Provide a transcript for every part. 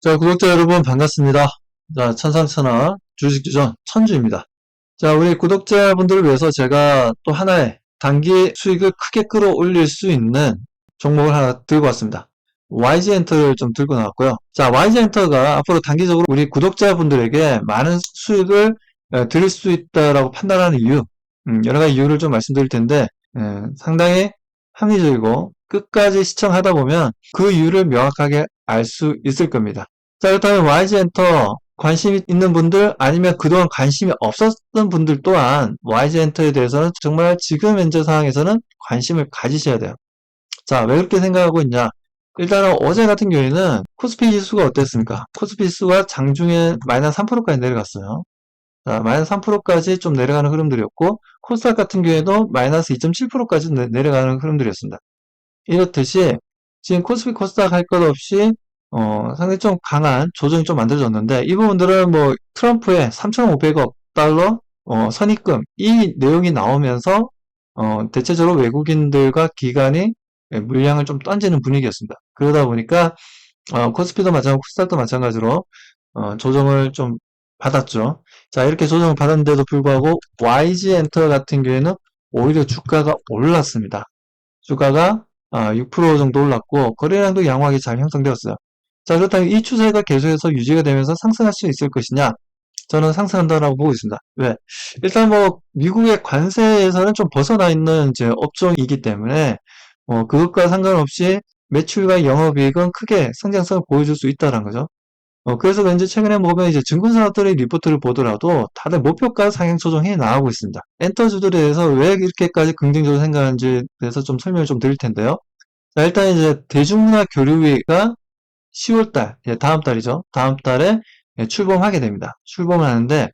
자, 구독자 여러분 반갑습니다. 자, 천상천하 주식주전 천주입니다. 자, 우리 구독자분들을 위해서 제가 또 하나의 단기 수익을 크게 끌어올릴 수 있는 종목을 하나 들고 왔습니다. YG엔터를 좀 들고 나왔고요. 자, YG엔터가 앞으로 단기적으로 우리 구독자분들에게 많은 수익을 드릴 수 있다라고 판단하는 이유, 여러 가지 이유를 좀 말씀드릴 텐데, 상당히 합리적이고 끝까지 시청하다 보면 그 이유를 명확하게 알 수 있을 겁니다. 자, 그렇다면 YG엔터 관심 있는 분들 아니면 그동안 관심이 없었던 분들 또한 YG엔터에 대해서는 정말 지금 현재 상황에서는 관심을 가지셔야 돼요. 자, 왜 그렇게 생각하고 있냐? 일단은 어제 같은 경우에는 코스피 지수가 어땠습니까? 코스피 지수가 장중에 마이너스 3%까지 내려갔어요. 자, 마이너스 3%까지 좀 내려가는 흐름들이었고, 코스닥 같은 경우에도 마이너스 2.7%까지 내려가는 흐름들이었습니다. 이렇듯이 지금 코스피 코스닥 할 것 없이 상당히 좀 강한 조정이 좀 만들어졌는데, 이 부분들은 뭐 트럼프의 3,500억 달러 선입금 이 내용이 나오면서 대체적으로 외국인들과 기관이 물량을 좀 던지는 분위기였습니다. 그러다 보니까 코스피도 마찬가지고 코스닥도 마찬가지로 조정을 좀 받았죠. 자, 이렇게 조정을 받았는데도 불구하고 YG엔터 같은 경우에는 오히려 주가가 올랐습니다. 주가가 6% 정도 올랐고 거래량도 양호하게 잘 형성되었어요. 자, 그렇다면 이 추세가 계속해서 유지가 되면서 상승할 수 있을 것이냐? 저는 상승한다라고 보고 있습니다. 왜? 일단 뭐 미국의 관세에서는 좀 벗어나 있는 이제 업종이기 때문에 그것과 상관없이 매출과 영업이익은 크게 성장성을 보여줄 수 있다는 거죠. 그래서 왠지 최근에 보면 이제 증권사들의 리포트를 보더라도 다들 목표가 상향 조정해 나가고 있습니다. 엔터주들에 대해서 왜 이렇게까지 긍정적으로 생각하는지에 대해서 좀 설명을 좀 드릴 텐데요. 자, 일단 이제 대중문화 교류위가 10월달, 다음 달이죠. 다음 달에 출범하게 됩니다. 출범을 하는데,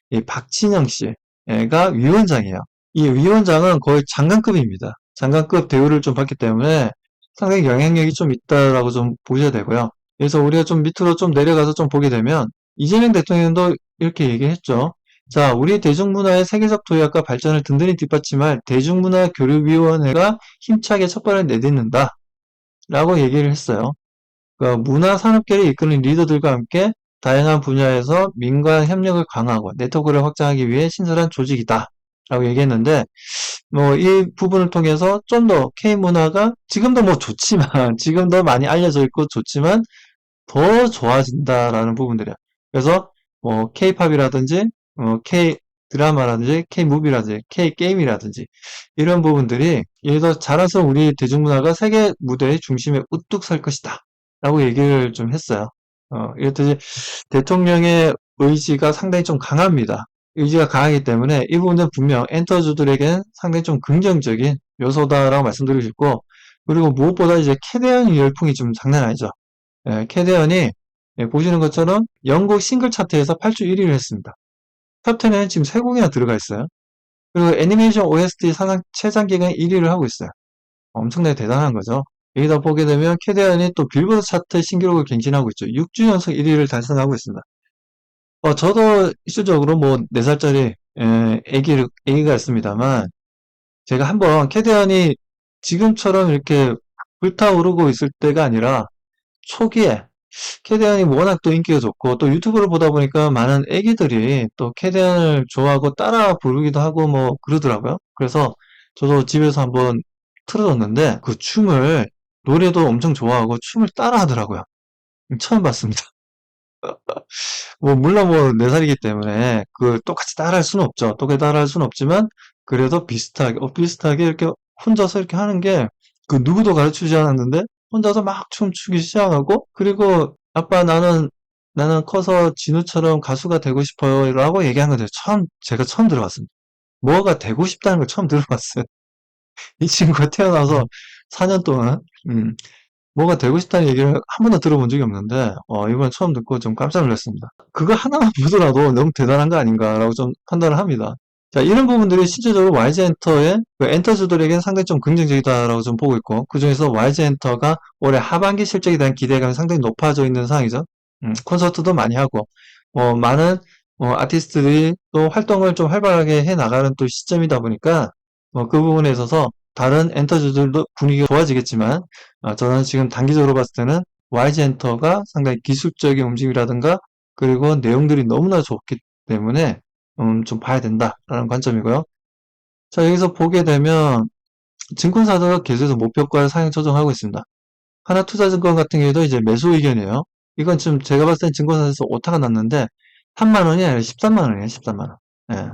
이 박진영 씨가 위원장이에요. 이 위원장은 거의 장관급입니다. 장관급 대우를 좀 받기 때문에 상당히 영향력이 좀 있다라고 좀 보셔야 되고요. 그래서 우리가 좀 밑으로 좀 내려가서 좀 보게 되면, 이재명 대통령도 이렇게 얘기했죠. 자, 우리 대중문화의 세계적 도약과 발전을 든든히 뒷받침할 대중문화교류위원회가 힘차게 첫발을 내딛는다. 라고 얘기를 했어요. 그러니까 문화산업계를 이끄는 리더들과 함께 다양한 분야에서 민관 협력을 강화하고 네트워크를 확장하기 위해 신설한 조직이다. 라고 얘기했는데, 뭐, 이 부분을 통해서 좀 더 K문화가 지금도 뭐 좋지만, 지금도 많이 알려져 있고 좋지만, 더 좋아진다라는 부분들이야. 그래서, 뭐, K-팝이라든지, K-드라마라든지, K-무비라든지, K-게임이라든지, 이런 부분들이, 예를 들어, 자라서 우리 대중문화가 세계 무대의 중심에 우뚝 설 것이다. 라고 얘기를 좀 했어요. 이렇듯이 대통령의 의지가 상당히 좀 강합니다. 의지가 강하기 때문에 이 부분은 분명 엔터주들에게는 상당히 좀 긍정적인 요소다라고 말씀드리고 싶고, 그리고 무엇보다 이제 캐대언 열풍이 좀 장난 아니죠. 캐대언이 보시는 것처럼 영국 싱글 차트에서 8주 1위를 했습니다. 탑10에는 지금 3곡이나 들어가 있어요. 그리고 애니메이션 OST 사상 최장 기간 1위를 하고 있어요. 엄청나게 대단한 거죠. 여기다 보게 되면 캐대언이 또 빌보드 차트 신기록을 갱신하고 있죠. 6주 연속 1위를 달성하고 있습니다. 저도 실질적으로 뭐 4살짜리 애기가 있습니다만 제가 한번 캐대언이 지금처럼 이렇게 불타오르고 있을 때가 아니라 초기에 캐대언이 워낙 또 인기가 좋고 또 유튜브를 보다 보니까 많은 애기들이 또 캐대언을 좋아하고 따라 부르기도 하고 뭐 그러더라고요. 그래서 저도 집에서 한번 틀어줬는데 그 춤을 노래도 엄청 좋아하고 춤을 따라 하더라고요. 처음 봤습니다. 뭐 물론 뭐 4살이기 때문에 그 똑같이 따라할 수는 없죠. 똑같이 따라할 수는 없지만 그래도 비슷하게 이렇게 혼자서 이렇게 하는 게 그 누구도 가르치지 않았는데 혼자서 막 춤추기 시작하고 그리고 아빠 나는 커서 진우처럼 가수가 되고 싶어요 라고 얘기한 건데 제가 처음 들어봤습니다. 뭐가 되고 싶다는 걸 처음 들어봤어요. 이 친구가 태어나서 4년 동안 뭐가 되고 싶다는 얘기를 한 번도 들어본 적이 없는데 이번에 처음 듣고 좀 깜짝 놀랐습니다. 그거 하나만 보더라도 너무 대단한 거 아닌가라고 좀 판단을 합니다. 자, 이런 부분들이 실제적으로 YG엔터의 그 엔터주들에게는 상당히 좀 긍정적이다라고 좀 보고 있고 그 중에서 YG엔터가 올해 하반기 실적에 대한 기대감이 상당히 높아져 있는 상황이죠. 콘서트도 많이 하고 많은 아티스트들이 또 활동을 좀 활발하게 해 나가는 또 시점이다 보니까 그 부분에 있어서 다른 엔터주들도 분위기가 좋아지겠지만 저는 지금 단기적으로 봤을 때는 YG 엔터가 상당히 기술적인 움직임이라든가 그리고 내용들이 너무나 좋기 때문에 좀 봐야 된다라는 관점이고요. 자, 여기서 보게 되면 증권사들은 계속해서 목표가를 상향 조정하고 있습니다. 하나투자증권 같은 경우에도 이제 매수 의견이에요. 이건 지금 제가 봤을 땐 증권사에서 오타가 났는데 3만 원이 아니라 13만 원이에요. 13만 원. 예.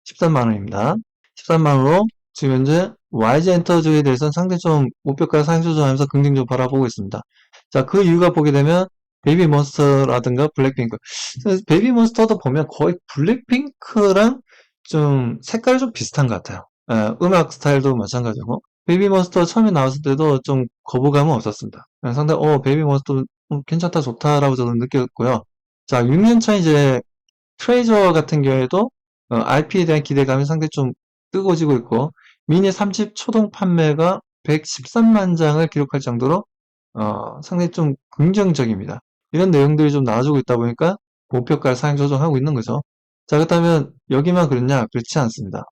13만 원입니다. 13만 원으로 지금 현재 YG 엔터주에 대해서는 상당히 좀 목표가 상향 조정하면서 긍정적으로 바라보고 있습니다. 자, 그 이유가 보게 되면 베이비몬스터라든가 블랙핑크. 베이비몬스터도 보면 거의 블랙핑크랑 좀 색깔이 좀 비슷한 것 같아요. 예, 음악 스타일도 마찬가지고. 베이비몬스터 처음에 나왔을 때도 좀 거부감은 없었습니다. 상당히 베이비몬스터 괜찮다 좋다라고 저는 느꼈고요. 자, 6년차 이제 트레저러 같은 경우에도 RP에 대한 기대감이 상당히 좀 뜨거워지고 있고 미니 30 초동 판매가 113만 장을 기록할 정도로 상당히 좀 긍정적입니다. 이런 내용들이 좀 나와주고 있다 보니까 목표가를 상향 조정하고 있는 거죠. 자, 그렇다면 여기만 그렇냐? 그렇지 않습니다.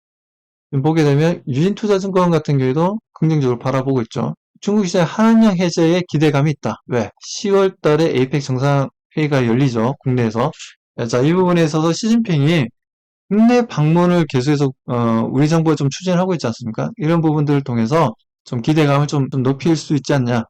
보게 되면 유진투자증권 같은 경우에도 긍정적으로 바라보고 있죠. 중국 시장 한한령 해제에 기대감이 있다. 왜? 10월 달에 에이펙 정상회의가 열리죠. 국내에서. 자, 이 부분에서도 시진핑이 국내 방문을 계속해서 우리 정부가 좀 추진하고 있지 않습니까? 이런 부분들을 통해서 좀 기대감을 좀 높일 수 있지 않냐.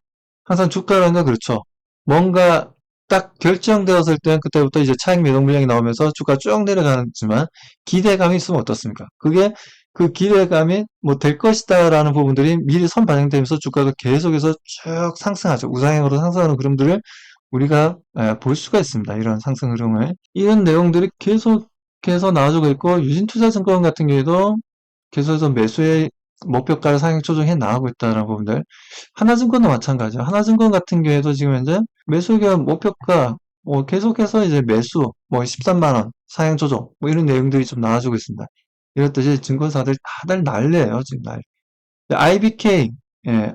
항상 주가라는 건 그렇죠. 뭔가 딱 결정되었을 때 그때부터 이제 차익 매도 물량이 나오면서 주가 쭉 내려가지만 기대감이 있으면 어떻습니까? 그게 그 기대감이 뭐 될 것이다라는 부분들이 미리 선반영되면서 주가가 계속해서 쭉 상승하죠. 우상향으로 상승하는 흐름들을 우리가 볼 수가 있습니다. 이런 상승 흐름을. 이런 내용들이 계속해서 나와주고 있고 유진투자증권 같은 경우에도 계속해서 매수의 목표가를 상향 조정해 나가고 있다는 부분들. 하나증권도 마찬가지죠. 하나증권 같은 경우에도 지금 현재 매수 의견 목표가 뭐 계속해서 이제 매수 뭐 13만 원 상향 조정 뭐 이런 내용들이 좀 나와주고 있습니다. 이렇듯이 증권사들 다들 난리예요, 지금 난리. IBK,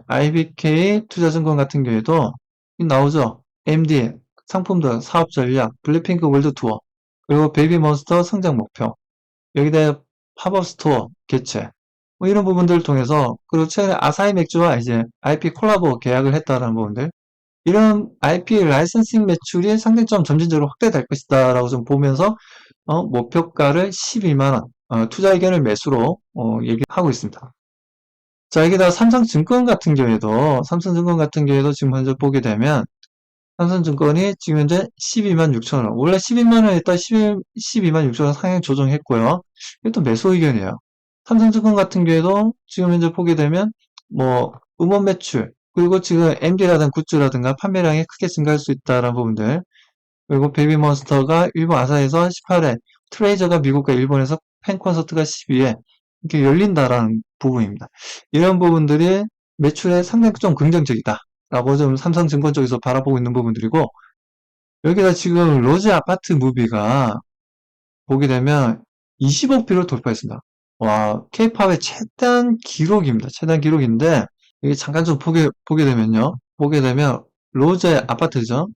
IBK 투자증권 같은 경우에도 나오죠. MD, 상품들, 사업 전략, 블랙핑크 월드 투어, 그리고 베이비몬스터 성장 목표, 여기다 팝업 스토어 개최, 뭐 이런 부분들을 통해서, 그리고 최근에 아사히 맥주와 이제 IP 콜라보 계약을 했다라는 부분들, 이런 IP 라이선싱 매출이 상당히 좀 점진적으로 확대될 것이다 라고 좀 보면서 목표가를 12만원, 투자 의견을 매수로 얘기하고 있습니다. 자, 여기다 삼성증권 같은 경우에도 지금 현재 보게 되면 삼성증권이 지금 현재 12만 6천원, 원래 12만 원에다 12만 6천원 상향 조정했고요. 이것도 매수 의견이에요. 삼성증권 같은 경우에도 지금 현재 보게 되면 뭐 음원 매출, 그리고 지금 MD라든가 굿즈라든가 판매량이 크게 증가할 수 있다라는 부분들, 그리고 베이비몬스터가 일본 아사히에서 18회, 트레이저가 미국과 일본에서 팬 콘서트가 12회 이렇게 열린다라는 부분입니다. 이런 부분들이 매출에 상당히 좀 긍정적이다 라고 좀 삼성증권 쪽에서 바라보고 있는 부분들이고, 여기다 지금 로즈 아파트 무비가 보게 되면 20억 뷰를 돌파했습니다. 와, K-팝의 최단 기록입니다. 최단 기록인데, 이게 잠깐 좀 보게 되면요. 보게 되면, 로제 아파트죠.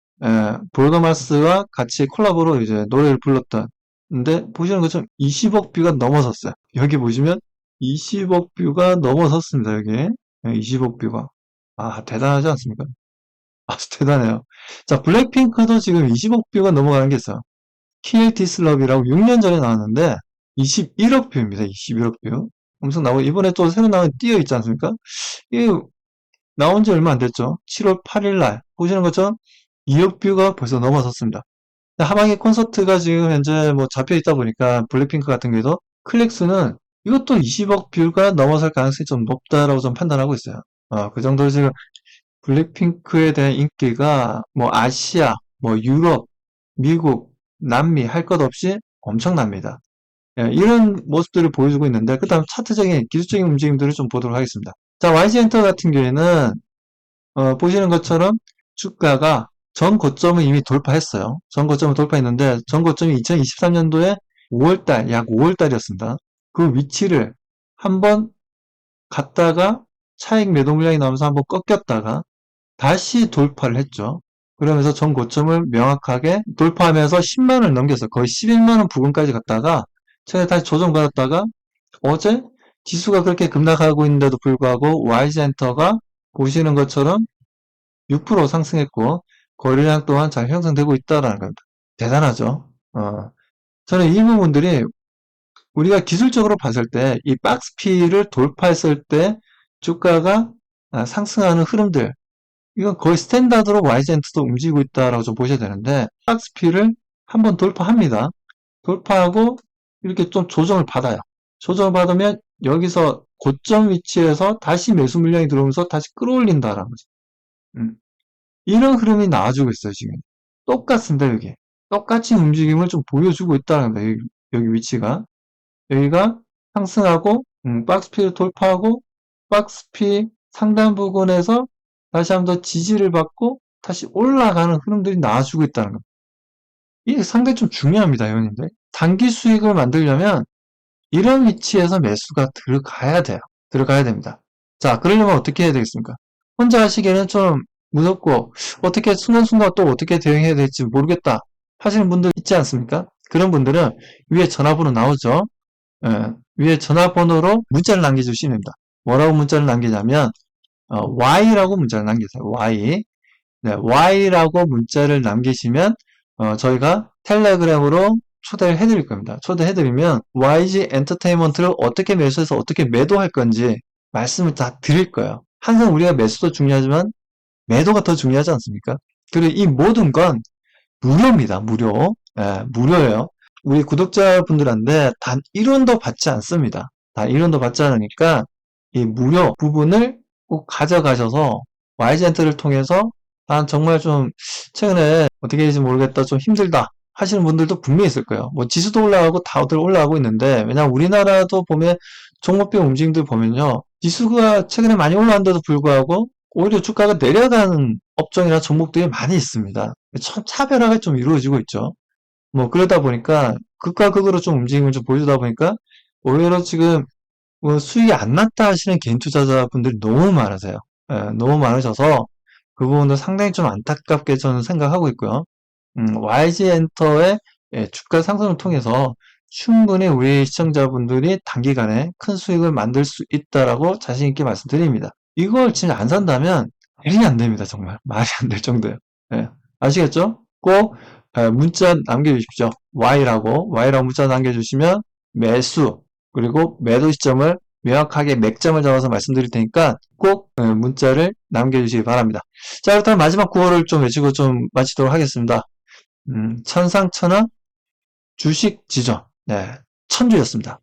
볼가마스와 같이 콜라보로 이제 노래를 불렀던. 근데, 보시는 것처럼 20억 뷰가 넘어섰어요. 여기 보시면 20억 뷰가 넘어섰습니다. 여기. 20억 뷰가. 아, 대단하지 않습니까? 아주 대단해요. 자, 블랙핑크도 지금 20억 뷰가 넘어가는 게 있어요. Kill This Love이라고 6년 전에 나왔는데 21억 뷰입니다. 21억 뷰. 엄청 나오고 이번에 또 새로 나온 띄어 있지 않습니까? 이 나온 지 얼마 안 됐죠. 7월 8일 날 보시는 것처럼 2억 뷰가 벌써 넘어섰습니다. 하반기 콘서트가 지금 현재 뭐 잡혀 있다 보니까 블랙핑크 같은 경우에도 클릭 수는 이것도 20억 뷰가 넘어설 가능성이 좀 높다라고 좀 판단하고 있어요. 그 정도로 지금 블랙핑크에 대한 인기가 뭐 아시아, 뭐 유럽, 미국, 남미 할 것 없이 엄청납니다. 이런 모습들을 보여주고 있는데 그 다음 차트적인 기술적인 움직임들을 좀 보도록 하겠습니다. 자, YG엔터 같은 경우에는 보시는 것처럼 주가가 전 고점을 이미 돌파했어요. 전 고점을 돌파했는데 전 고점이 2023년도에 5월달, 약 5월달이었습니다. 그 위치를 한번 갔다가 차익 매도 물량이 나오면서 한번 꺾였다가 다시 돌파를 했죠. 그러면서 전 고점을 명확하게 돌파하면서 10만원을 넘겼어요. 거의 11만원 부근까지 갔다가 최근에 다시 조정받았다가 어제 지수가 그렇게 급락하고 있는데도 불구하고 YG엔터가 보시는 것처럼 6% 상승했고 거래량 또한 잘 형성되고 있다라는 겁니다. 대단하죠? 저는 이 부분들이 우리가 기술적으로 봤을 때 이 박스피를 돌파했을 때 주가가 상승하는 흐름들, 이건 거의 스탠다드로 YG엔트도 움직이고 있다라고 좀 보셔야 되는데, 박스피를 한번 돌파합니다. 돌파하고 이렇게 좀 조정을 받아요. 조정을 받으면 여기서 고점 위치에서 다시 매수 물량이 들어오면서 다시 끌어올린다라는 거죠. 이런 흐름이 나와주고 있어요, 지금. 똑같습니다, 여기. 똑같이 움직임을 좀 보여주고 있다는 겁니다, 여기 위치가. 여기가 상승하고, 박스피를 돌파하고, 박스피 상단 부근에서 다시 한번 더 지지를 받고, 다시 올라가는 흐름들이 나와주고 있다는 겁니다. 이게 상당히 좀 중요합니다, 회원님들. 단기 수익을 만들려면 이런 위치에서 매수가 들어가야 돼요. 들어가야 됩니다. 자, 그러려면 어떻게 해야 되겠습니까? 혼자 하시기에는 좀 무섭고, 어떻게 순간순간 또 어떻게 대응해야 될지 모르겠다 하시는 분들 있지 않습니까? 그런 분들은 위에 전화번호 나오죠? 위에 전화번호로 문자를 남겨주시면 됩니다. 뭐라고 문자를 남기냐면, Y라고 문자를 남기세요. Y. 네, Y라고 문자를 남기시면, 저희가 텔레그램으로 초대를 해드릴 겁니다. 초대해드리면, YG 엔터테인먼트를 어떻게 매수해서 어떻게 매도할 건지 말씀을 다 드릴 거예요. 항상 우리가 매수도 중요하지만, 매도가 더 중요하지 않습니까? 그리고 이 모든 건 무료입니다. 무료. 무료예요. 우리 구독자분들한테 단 1원도 받지 않습니다. 단 1원도 받지 않으니까 이 무료 부분을 꼭 가져가셔서 YG엔트를 통해서 난 정말 좀 최근에 어떻게 될지 모르겠다, 좀 힘들다 하시는 분들도 분명히 있을 거예요. 뭐 지수도 올라가고 다들 올라가고 있는데, 왜냐면 우리나라도 보면 종목별 움직임들 보면요, 지수가 최근에 많이 올라왔는데도 불구하고 오히려 주가가 내려가는 업종이나 종목들이 많이 있습니다. 참 차별화가 좀 이루어지고 있죠. 뭐 그러다 보니까 극과 극으로 좀 움직임을 좀 보여주다 보니까 오히려 지금 뭐 수익이 안 났다 하시는 개인 투자자분들이 너무 많으세요. 너무 많으셔서 그 부분도 상당히 좀 안타깝게 저는 생각하고 있고요. YG엔터의 주가 상승을 통해서 충분히 우리 시청자분들이 단기간에 큰 수익을 만들 수 있다라고 자신있게 말씀드립니다. 이걸 진짜 안 산다면 말이 안 됩니다. 정말 말이 안 될 정도예요. 아시겠죠? 꼭 문자 남겨주십시오. Y라고 문자 남겨주시면 매수 그리고 매도 시점을 명확하게 맥점을 잡아서 말씀드릴 테니까 꼭 문자를 남겨주시기 바랍니다. 자, 그렇다면 마지막 구호를 좀 외치고 좀 마치도록 하겠습니다. 천상천하 주식 지정. 네, 천주였습니다.